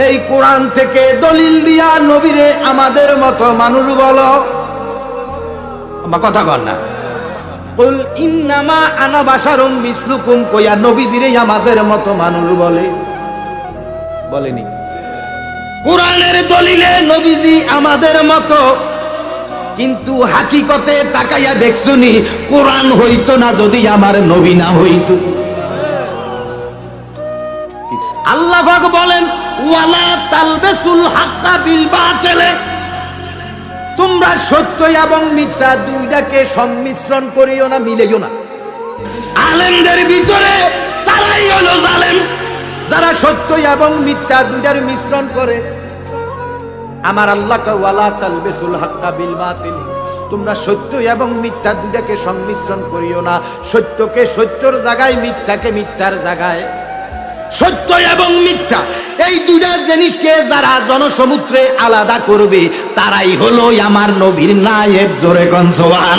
এই কোরআন থেকে দলিল দিয়া নবীরে আমাদের মতো মানুষ বলো। আমার কথা কর না। কুল ইন্নামা আনা বাশারুম মিসলুকুম কইয়া নবীজিরে আমাদের মতো মানুষ বলেনি। কোরআনের দলিলে নবীজি আমাদের মতো, কিন্তু হাকিকতে তাকাইয়া দেখছুনি কোরআন হইতো না যদি আমার নবী না হইতো। আল্লাহ পাক বলেন ওয়ালা তালবিসুল হাক্কা বিল বাতিলে, তোমরা সত্য এবং মিথ্যা দুইটাকে সংমিশ্রণ করিও না, মিলাইও না। আলেমদের ভিতরে তারাই হলো জালেম, যারা সত্য এবং মিথ্যা দুইটার মিশ্রণ করে। আমার আল্লাহ কে ওয়ালা তালবিসুল হাক্কা বিল বাতিল, তোমরা সত্য এবং মিথ্যা দুইটাকে সংমিশ্রণ করিও না। সত্যকে সত্যর জায়গায়, মিথ্যাকে মিথ্যার জায়গায়। সত্য এবং মিথ্যা এই দুইটা জিনিসকে যারা জনসমুদ্রে আলাদা করবে তারাই হলো আমার নবীর নায়েব। জোরে কোন সুবহান।